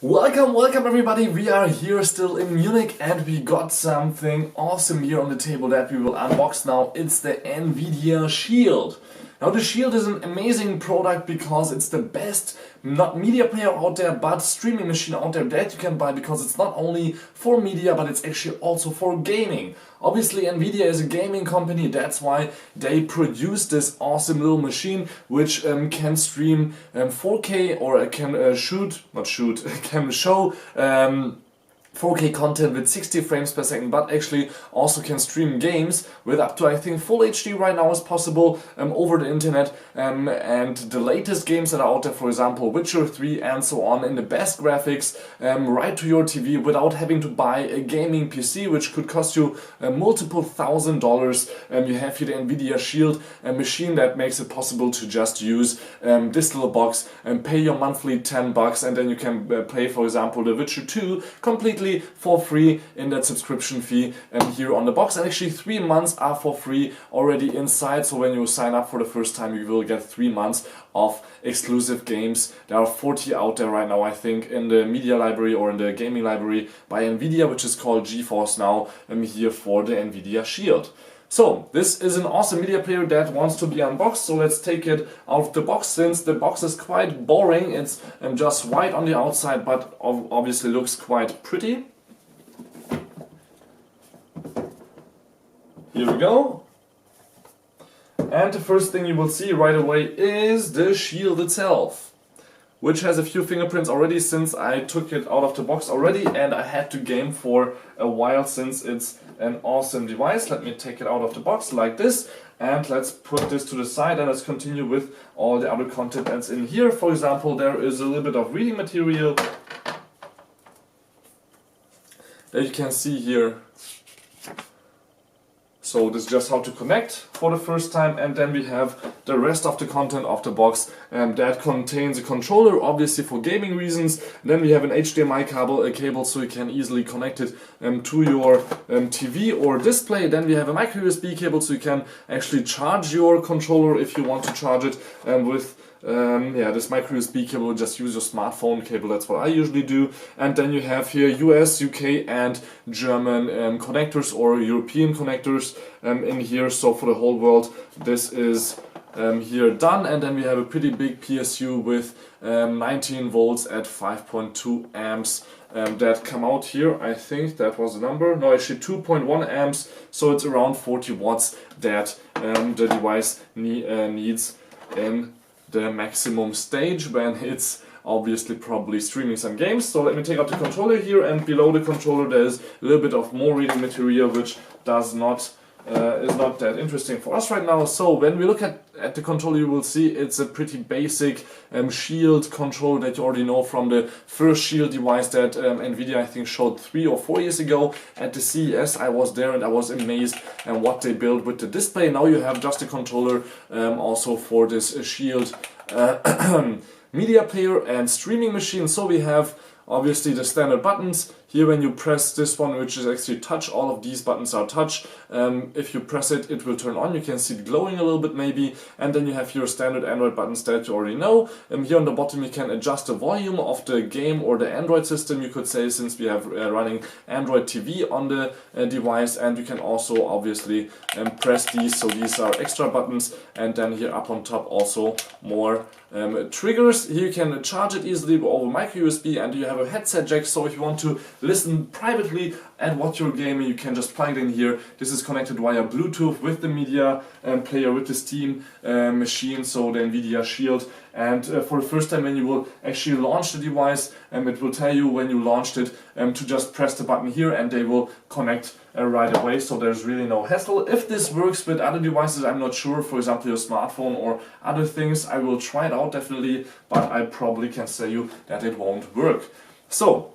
Welcome everybody, we are here still in Munich and we got something awesome here on the table that we will unbox now. It's the Nvidia Shield. Now the Shield is an amazing product because it's the best, not media player out there, but streaming machine out there that you can buy, because it's not only for media but it's actually also for gaming. Obviously Nvidia is a gaming company, that's why they produce this awesome little machine which can stream 4K or can can show 4K content with 60 frames per second, but actually also can stream games with up to, I think, full HD right now is possible over the internet, and the latest games that are out there, for example Witcher 3 and so on, in the best graphics right to your TV without having to buy a gaming PC, which could cost you multiple $1,000s. You have here the Nvidia Shield, a machine that makes it possible to just use this little box and pay your monthly $10, and then you can play, for example, the Witcher 2 completely for free in that subscription fee here on the box. And actually 3 months are for free already inside, so when you sign up for the first time you will get 3 months of exclusive games. There are 40 out there right now, I think, in the media library or in the gaming library by Nvidia, which is called GeForce Now, here for the Nvidia Shield. So this is an awesome media player that wants to be unboxed, so let's take it out of the box. Since the box is quite boring, it's just white on the outside but obviously looks quite pretty. Here we go. And the first thing you will see right away is the shield itself, which has a few fingerprints already since I took it out of the box already, and I had to game for a while since it's an awesome device. Let me take it out of the box like this, and let's put this to the side and let's continue with all the other content that's in here. For example, there is a little bit of reading material that you can see here. So this is just how to connect for the first time, and then we have the rest of the content of the box that contains a controller, obviously for gaming reasons. Then we have an HDMI cable so you can easily connect it to your TV or display. Then we have a micro USB cable so you can actually charge your controller if you want to charge it with this micro USB cable. Just use your smartphone cable, that's what I usually do. And then you have here US, UK and German connectors or European connectors in here, so for the whole world this is here done. And then we have a pretty big PSU with 19 volts at 5.2 amps that come out here. I think that was the number, no, actually 2.1 amps, so it's around 40 watts that the device needs in the maximum stage when it's obviously probably streaming some games. So let me take out the controller here, and below the controller there's a little bit of more reading material which is not that interesting for us right now. So when we look at the controller, you will see it's a pretty basic Shield controller that you already know from the first Shield device that Nvidia, I think, showed 3 or 4 years ago at the CES. I was there and I was amazed at what they built with the display. Now you have just a controller also for this Shield media player and streaming machine. So we have obviously the standard buttons. Here when you press this one, which is actually touch, all of these buttons are touch. If you press it, it will turn on. You can see it glowing a little bit maybe. And then you have your standard Android buttons that you already know. Here on the bottom you can adjust the volume of the game or the Android system, you could say, since we have running Android TV on the device. And you can also obviously press these, so these are extra buttons. And then here up on top also more triggers. Here you can charge it easily over micro USB, and you have a headset jack, so if you want to listen privately and watch your gaming, you can just plug it in here. This is connected via Bluetooth with the media player, with the Steam machine, so the Nvidia Shield. And for the first time when you will actually launch the device, it will tell you when you launched it to just press the button here and they will connect right away, so there's really no hassle. If this works with other devices, I'm not sure, for example your smartphone or other things. I will try it out definitely, but I probably can say you that it won't work. So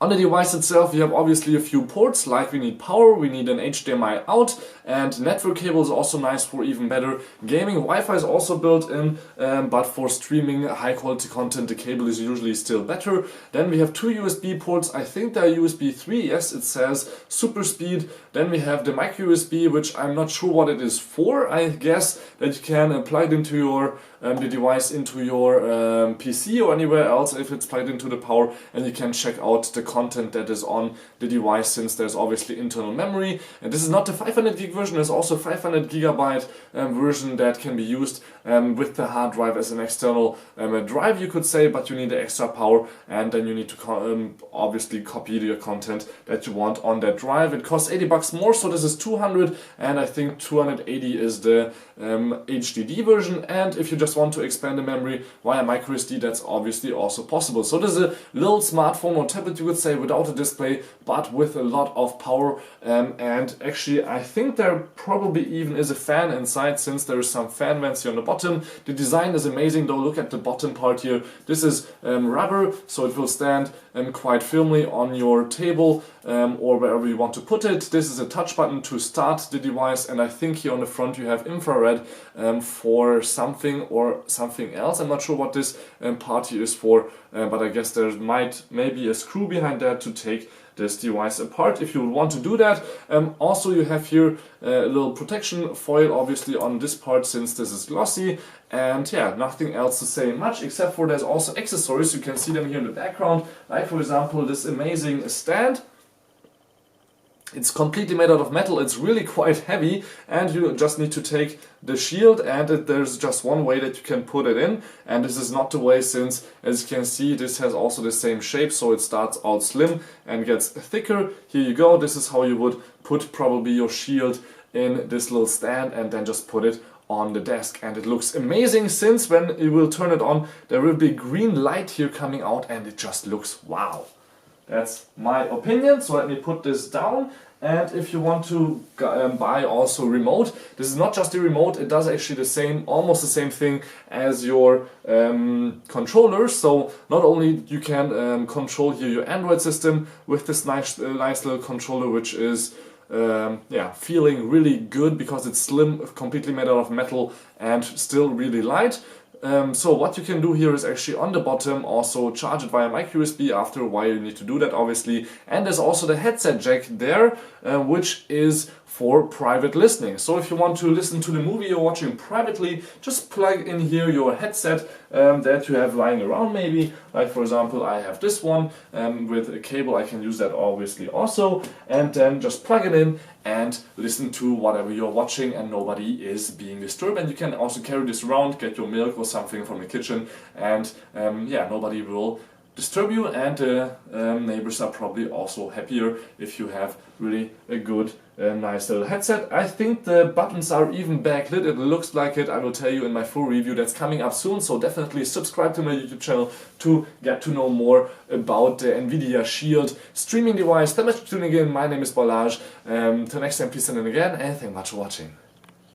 On the device itself, you have obviously a few ports, like we need power, we need an HDMI out, and network cable is also nice for even better gaming. Wi-Fi is also built in, but for streaming high quality content, the cable is usually still better. Then we have two USB ports, I think they're USB 3, yes, it says super speed. Then we have the micro USB, which I'm not sure what it is for. I guess that you can plug it into your the device into your PC or anywhere else if it's plugged into the power, and you can check out the content that is on the device, since there's obviously internal memory. And this is not the 500 gig version, there's also 500 gigabyte version that can be used with the hard drive as an external drive, you could say, but you need the extra power, and then you need to obviously copy your content that you want on that drive. It costs $80 more, so this is 200, and I think 280 is the HDD version. And if you just want to expand the memory via microSD, that's obviously also possible. So this is a little smartphone or tablet, you would say, without a display, but with a lot of power. And actually, I think there probably even is a fan inside, since there is some fan vents here on the bottom. The design is amazing though. Look at the bottom part here. This is rubber, so it will stand quite firmly on your table or wherever you want to put it. This is a touch button to start the device, and I think here on the front you have infrared for something or something else. I'm not sure what this part here is for, but I guess there maybe a screw behind that to take this device apart if you want to do that. Also, you have here a little protection foil obviously on this part, since this is glossy. And yeah, nothing else to say much, except for there's also accessories. You can see them here in the background, like for example this amazing stand. It's completely made out of metal, it's really quite heavy, and you just need to take the shield, and there's just one way that you can put it in, and this is not the way, since as you can see this has also the same shape, so it starts out slim and gets thicker. Here you go, this is how you would put probably your shield in this little stand and then just put it on the desk, and it looks amazing, since when you will turn it on there will be green light here coming out, and it just looks wow. That's my opinion, so let me put this down. And if you want to buy also remote, this is not just the remote, it does actually the same, almost the same thing as your controller. So not only you can control here your Android system with this nice little controller, which is feeling really good because it's slim, completely made out of metal, and still really light. So what you can do here is actually on the bottom also charge it via micro USB. After a while you need to do that obviously, and there's also the headset jack there, which is for private listening. So if you want to listen to the movie you're watching privately, just plug in here your headset that you have lying around maybe. Like for example I have this one with a cable, I can use that obviously also, and then just plug it in and listen to whatever you're watching, and nobody is being disturbed. And you can also carry this around, get your milk or something from the kitchen, and nobody will disturb you, and neighbors are probably also happier if you have really a good nice little headset. I think the buttons are even backlit, it looks like it. I will tell you in my full review that's coming up soon, so definitely subscribe to my YouTube channel to get to know more about the Nvidia Shield streaming device. Thank you much for tuning in. My name is Balazs. Till next time, please send in again, and thank you much for watching.